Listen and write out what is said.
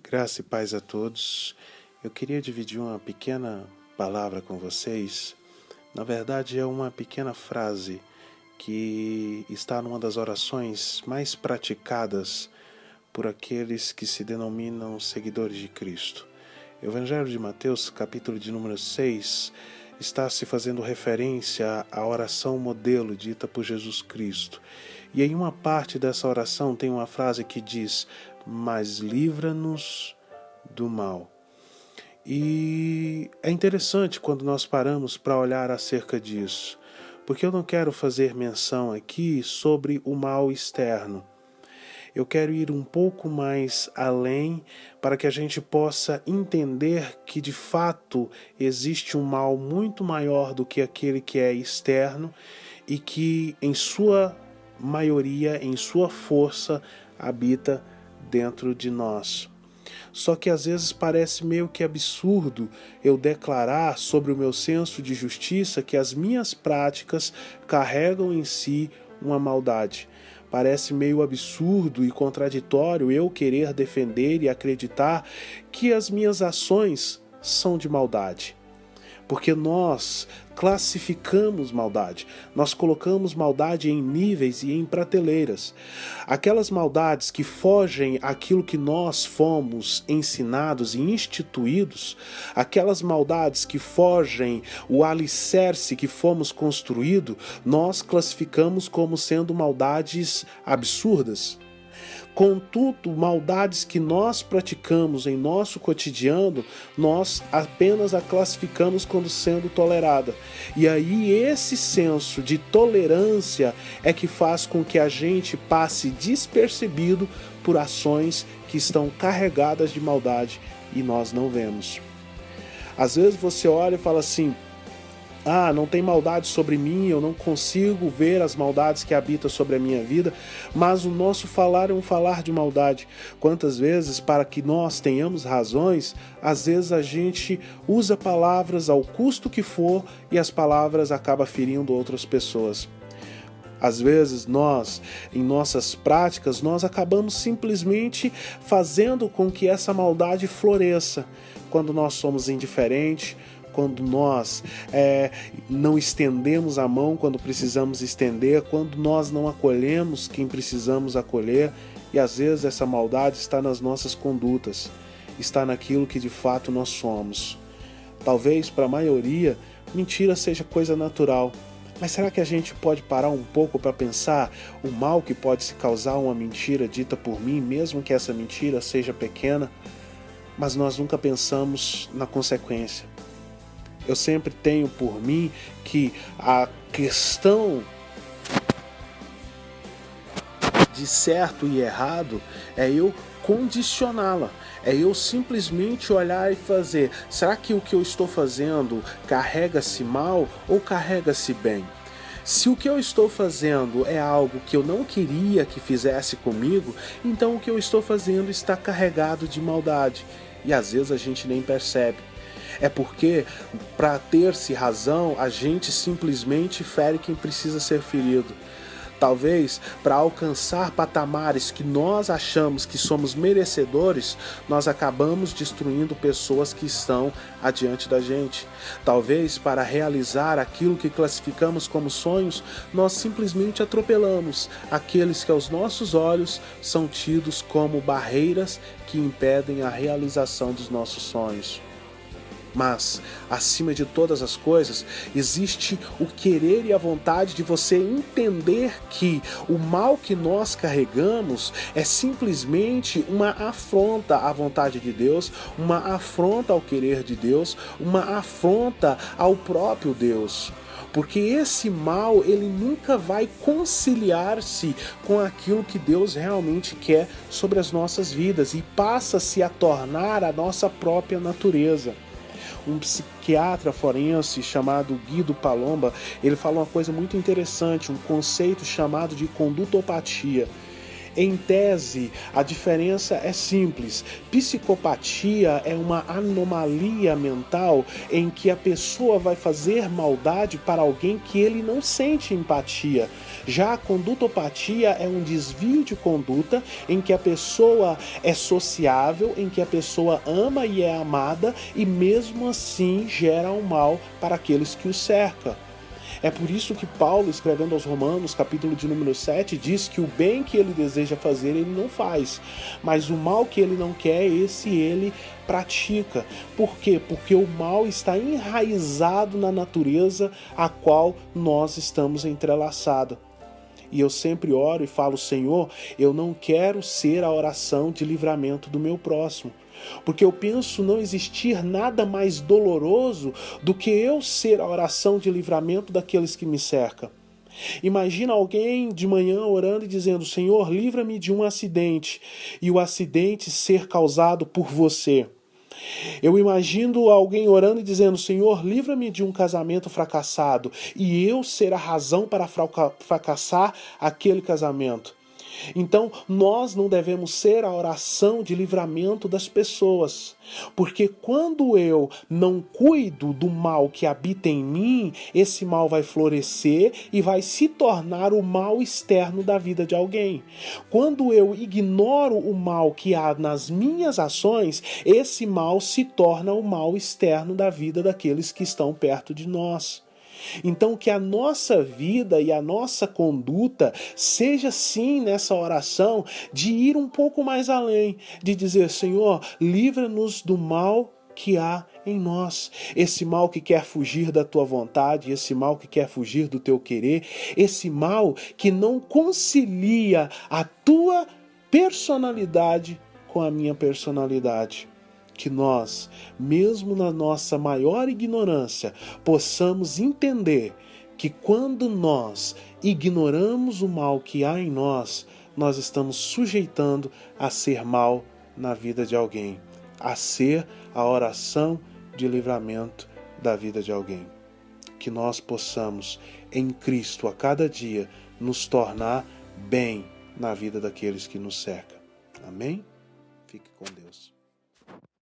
Graça e paz a todos. Eu queria dividir uma pequena palavra com vocês. Na verdade, é uma pequena frase que está numa das orações mais praticadas por aqueles que se denominam seguidores de Cristo. O Evangelho de Mateus, capítulo de número 6, está se fazendo referência à oração modelo dita por Jesus Cristo. E em uma parte dessa oração tem uma frase que diz: mas livra-nos do mal. E é interessante quando nós paramos para olhar acerca disso, porque eu não quero fazer menção aqui sobre o mal externo. Eu quero ir um pouco mais além para que a gente possa entender que de fato existe um mal muito maior do que aquele que é externo e que em sua maioria, em sua força, habita dentro de nós. Só que às vezes parece meio que absurdo eu declarar sobre o meu senso de justiça que as minhas práticas carregam em si uma maldade. Parece meio absurdo e contraditório eu querer defender e acreditar que as minhas ações são de maldade. Porque nós classificamos maldade, nós colocamos maldade em níveis e em prateleiras. Aquelas maldades que fogem àquilo que nós fomos ensinados e instituídos, aquelas maldades que fogem o alicerce que fomos construídos, nós classificamos como sendo maldades absurdas. Contudo, maldades que nós praticamos em nosso cotidiano, nós apenas a classificamos como sendo tolerada. E aí esse senso de tolerância é que faz com que a gente passe despercebido por ações que estão carregadas de maldade e nós não vemos. Às vezes você olha e fala assim: não tem maldade sobre mim, eu não consigo ver as maldades que habitam sobre a minha vida, mas o nosso falar é um falar de maldade. Quantas vezes, para que nós tenhamos razões, às vezes a gente usa palavras ao custo que for e as palavras acabam ferindo outras pessoas. Às vezes nós, em nossas práticas, nós acabamos simplesmente fazendo com que essa maldade floresça. Quando nós somos indiferentes, quando nós não estendemos a mão quando precisamos estender, quando nós não acolhemos quem precisamos acolher, e às vezes essa maldade está nas nossas condutas, está naquilo que de fato nós somos. Talvez para a maioria, mentira seja coisa natural, mas será que a gente pode parar um pouco para pensar o mal que pode se causar uma mentira dita por mim, mesmo que essa mentira seja pequena, mas nós nunca pensamos na consequência. Eu sempre tenho por mim que a questão de certo e errado é eu condicioná-la, é eu simplesmente olhar e fazer: será que o que eu estou fazendo carrega-se mal ou carrega-se bem? Se o que eu estou fazendo é algo que eu não queria que fizesse comigo, então o que eu estou fazendo está carregado de maldade, e às vezes a gente nem percebe. É porque, para ter-se razão, a gente simplesmente fere quem precisa ser ferido. Talvez, para alcançar patamares que nós achamos que somos merecedores, nós acabamos destruindo pessoas que estão adiante da gente. Talvez, para realizar aquilo que classificamos como sonhos, nós simplesmente atropelamos aqueles que aos nossos olhos são tidos como barreiras que impedem a realização dos nossos sonhos. Mas, acima de todas as coisas, existe o querer e a vontade de você entender que o mal que nós carregamos é simplesmente uma afronta à vontade de Deus, uma afronta ao querer de Deus, uma afronta ao próprio Deus. Porque esse mal, ele nunca vai conciliar-se com aquilo que Deus realmente quer sobre as nossas vidas e passa-se a tornar a nossa própria natureza. Um psiquiatra forense chamado Guido Palomba, ele fala uma coisa muito interessante, um conceito chamado de condutopatia. Em tese, a diferença é simples. Psicopatia é uma anomalia mental em que a pessoa vai fazer maldade para alguém que ele não sente empatia. Já a condutopatia é um desvio de conduta em que a pessoa é sociável, em que a pessoa ama e é amada e mesmo assim gera um mal para aqueles que o cercam. É por isso que Paulo, escrevendo aos Romanos, capítulo de número 7, diz que o bem que ele deseja fazer, ele não faz. Mas o mal que ele não quer, esse ele pratica. Por quê? Porque o mal está enraizado na natureza a qual nós estamos entrelaçados. E eu sempre oro e falo, Senhor, eu não quero ser a oração de livramento do meu próximo. Porque eu penso não existir nada mais doloroso do que eu ser a oração de livramento daqueles que me cercam. Imagina alguém de manhã orando e dizendo, Senhor, livra-me de um acidente, e o acidente ser causado por você. Eu imagino alguém orando e dizendo, Senhor, livra-me de um casamento fracassado, e eu ser a razão para fracassar aquele casamento. Então, nós não devemos ser a oração de livramento das pessoas, porque quando eu não cuido do mal que habita em mim, esse mal vai florescer e vai se tornar o mal externo da vida de alguém. Quando eu ignoro o mal que há nas minhas ações, esse mal se torna o mal externo da vida daqueles que estão perto de nós. Então que a nossa vida e a nossa conduta seja sim nessa oração de ir um pouco mais além, de dizer, Senhor, livra-nos do mal que há em nós, esse mal que quer fugir da tua vontade, esse mal que quer fugir do teu querer, esse mal que não concilia a tua personalidade com a minha personalidade. Que nós, mesmo na nossa maior ignorância, possamos entender que quando nós ignoramos o mal que há em nós, nós estamos sujeitando a ser mal na vida de alguém, a ser a oração de livramento da vida de alguém. Que nós possamos, em Cristo, a cada dia, nos tornar bem na vida daqueles que nos cercam. Amém? Fique com Deus.